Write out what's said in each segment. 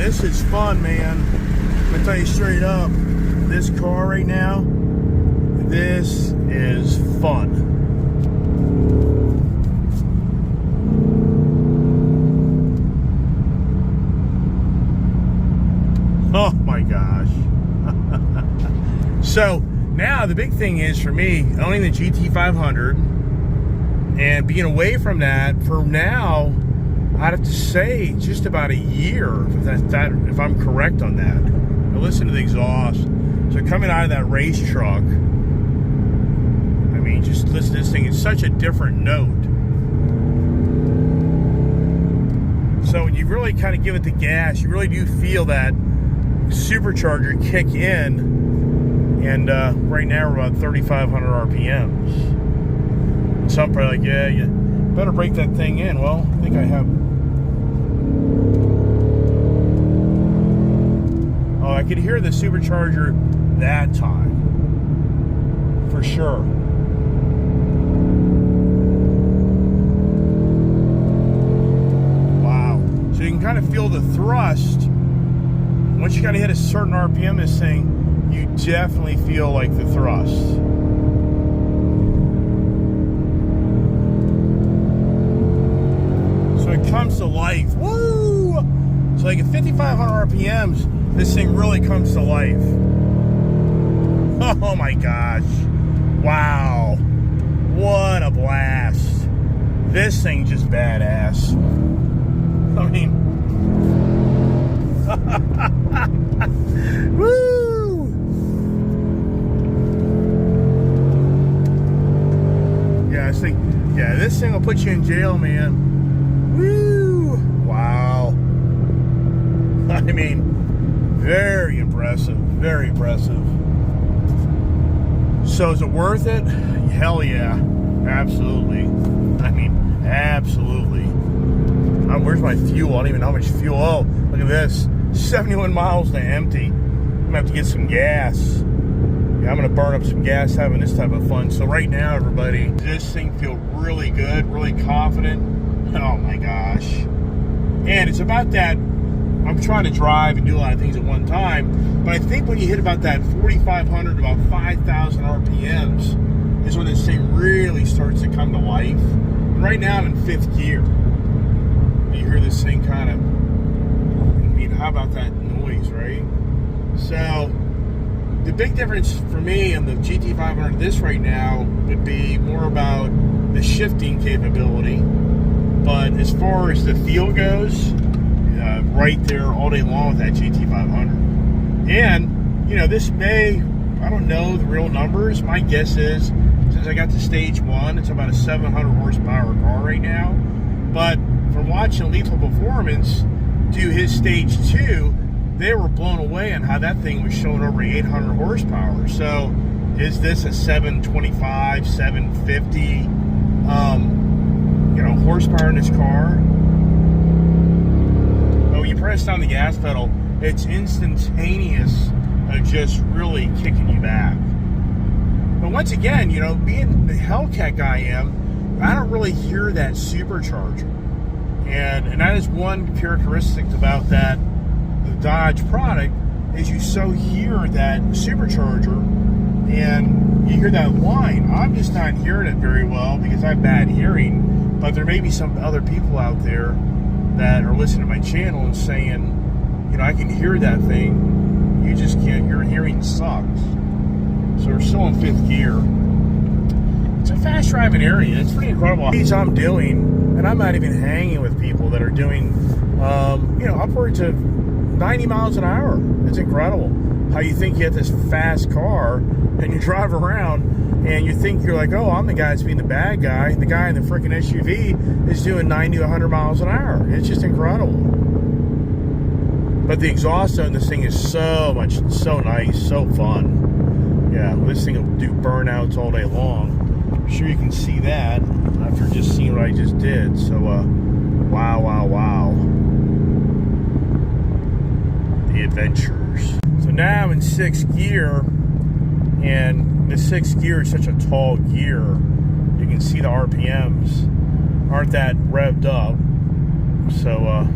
this is fun, man. I'm gonna tell you straight up, this car right now, this is fun. Oh my gosh. So now the big thing is for me, owning the GT500 and being away from that for now, I'd have to say just about a year, if I'm correct on that. Now listen to the exhaust. So coming out of that race truck, I mean, just listen to this thing. It's such a different note. So when you really kind of give it the gas, you really do feel that supercharger kick in. And right now we're about 3,500 RPMs. And some probably like, yeah, you better break that thing in. Well, I think I have. Oh, I could hear the supercharger that time, for sure. Wow. So you can kind of feel the thrust. Once you kind of hit a certain RPM, this thing, you definitely feel like the thrust. So it comes to life. Woo! So like at 5,500 RPMs, this thing really comes to life. Oh my gosh. Wow. What a blast. This thing just badass. I mean, woo! Yeah, this thing will put you in jail, man. Woo! Wow. I mean, very impressive. Very impressive. So is it worth it? Hell yeah. Absolutely. I mean, absolutely. Where's my fuel? I don't even know how much fuel. Oh, look at this. 71 miles to empty. I'm gonna have to get some gas. Yeah, I'm gonna burn up some gas having this type of fun. So right now, everybody, this thing feels really good, really confident. Oh my gosh. And it's about that, I'm trying to drive and do a lot of things at one time, but I think when you hit about that 4,500 to about 5,000 RPMs is when this thing really starts to come to life. And right now I'm in 5th gear. You hear this thing kind of, I mean, how about that noise, right? So the big difference for me on the GT500 this right now would be more about the shifting capability. But as far as the feel goes, right there all day long with that GT500. And, you know, this may, I don't know the real numbers. My guess is, since I got to stage 1, it's about a 700 horsepower car right now. But from watching Lethal Performance do his stage 2, they were blown away on how that thing was showing over 800 horsepower. So is this a 725, 750, horsepower in this car? But when you press down the gas pedal, it's instantaneous of just really kicking you back. But once again, being the Hellcat guy I am, I don't really hear that supercharger. And that is one characteristic about the Dodge product, is you so hear that supercharger and you hear that whine. I'm just not hearing it very well because I have bad hearing, but there may be some other people out there that are listening to my channel and saying, I can hear that thing. You just can't. Your hearing sucks. So we're still in 5th gear. It's a fast driving area. It's pretty incredible. These I'm doing, and I'm not even hanging with people that are doing, upwards of 90 miles an hour. It's incredible how you think you have this fast car and you drive around and you think you're like, oh, I'm the guy that's being the bad guy. And the guy in the freaking SUV is doing 90 to 100 miles an hour. It's just incredible. But the exhaust on this thing is so nice, so fun. Yeah, this thing will do burnouts all day long. I'm sure you can see that after just seeing what I just did. So, wow. The adventures. So now I'm in 6th gear, and the 6th gear is such a tall gear. You can see the RPMs aren't that revved up. So,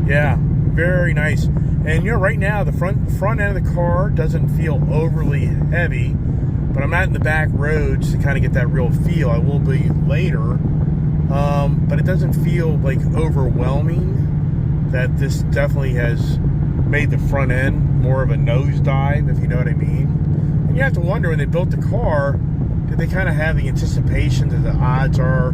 yeah, very nice. And you know, right now the front end of the car doesn't feel overly heavy, but I'm out in the back roads to kind of get that real feel. I will be later, but it doesn't feel like overwhelming. That this definitely has made the front end more of a nosedive, if you know what I mean. And you have to wonder, when they built the car, did they kind of have the anticipation that the odds are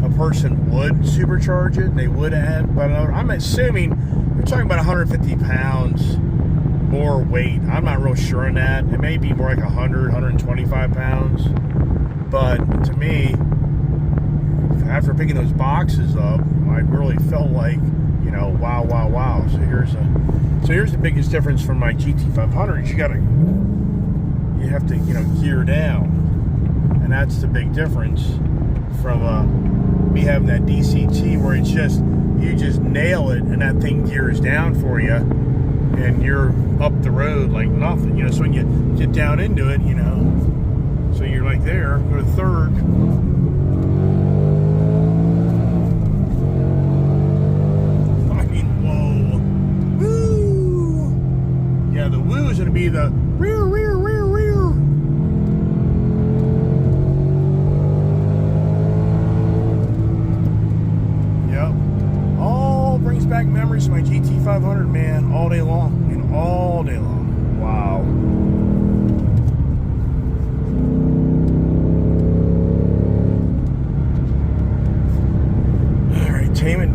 a person would supercharge it? They would have, but I'm assuming we're talking about 150 pounds more weight. I'm not real sure on that. It may be more like 100, 125 pounds. But to me, after picking those boxes up, I really felt like, you know, wow, wow, wow. So here's the biggest difference from my GT500 is you have to, you know, gear down. And that's the big difference from me having that DCT, where it's just, you just nail it and that thing gears down for you and you're up the road like nothing, you know. So when you get down into it, you know, so you're like there, go to third. I mean, whoa. Woo! Yeah, the woo is going to be the rear, rear, rear, rear. Brings back memories of my GT500, man, all day long, and all day long. Wow. All right, tame it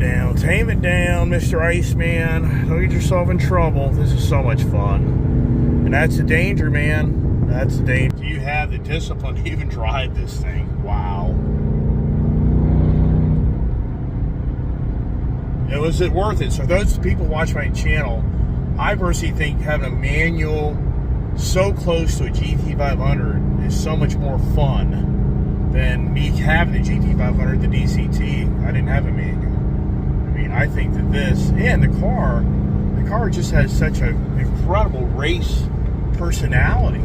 down, Mr. Iceman. Don't get yourself in trouble. This is so much fun, and that's the danger, man. That's the danger. You have the discipline to even drive this thing. Wow. Was it worth it? So those people watch my channel, I personally think having a manual so close to a GT500 is so much more fun than me having a GT500, the DCT. I didn't have a manual. I mean, I think that this, and the car just has such an incredible race personality.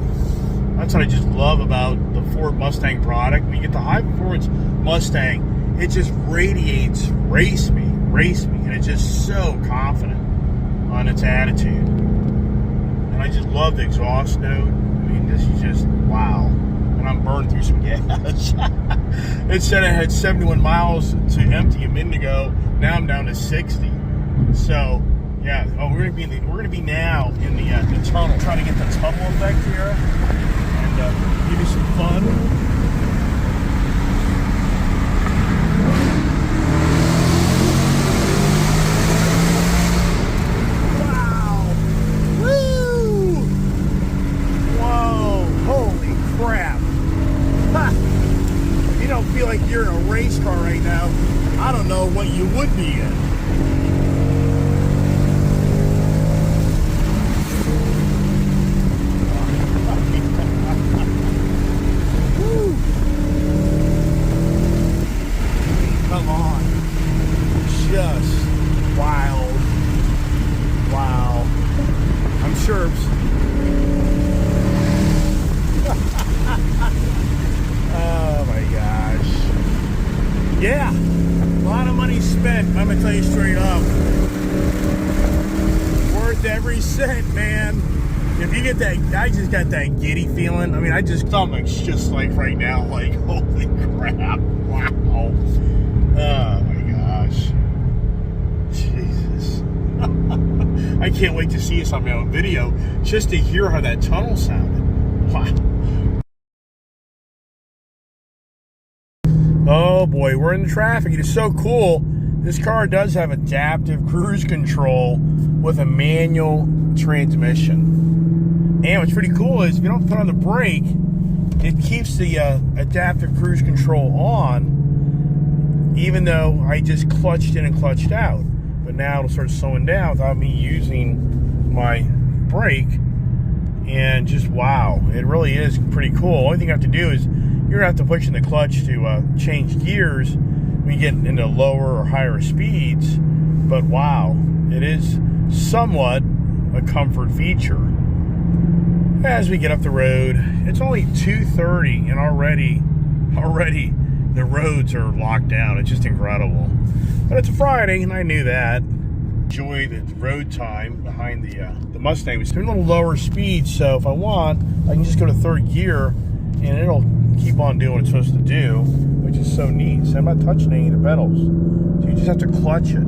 That's what I just love about the Ford Mustang product. When you get the high performance Mustang, it just radiates race me, and it's just so confident on its attitude. And I just love the exhaust note. I mean, this is just wow. And I'm burned through some gas. It said I had 71 miles to empty a minute ago. Now I'm down to 60. So yeah. Oh, we're gonna be now in the tunnel, trying to get the tunnel effect here, and give you some fun. Feel like you're in a race car right now. I don't know what you would be in. Come on. Just wild. Wow. I'm sure. Oh my gosh. Yeah, a lot of money spent, I'm gonna tell you straight up. Worth every cent, man. If you get that, I just got that giddy feeling. I mean, I just, stomach's just like right now, like, holy crap, wow. Oh my gosh. Jesus. I can't wait to see this on my own video, just to hear how that tunnel sounded. Wow. Oh boy, we're in the traffic. It is so cool. This car does have adaptive cruise control with a manual transmission. And what's pretty cool is if you don't put on the brake, it keeps the adaptive cruise control on, even though I just clutched in and clutched out. But now it'll start slowing down without me using my brake. And just wow, it really is pretty cool. Only thing you have to do is you're gonna have to push in the clutch to change gears when you get into lower or higher speeds. But wow, it is somewhat a comfort feature. As we get up the road, it's only 2:30 and already the roads are locked down. It's just incredible. But it's a Friday and I knew that. enjoy the road time behind the Mustang. It's doing a little lower speed, so if I want, I can just go to third gear and it'll keep on doing what it's supposed to do, which is so neat. So I'm not touching any of the pedals. So you just have to clutch it.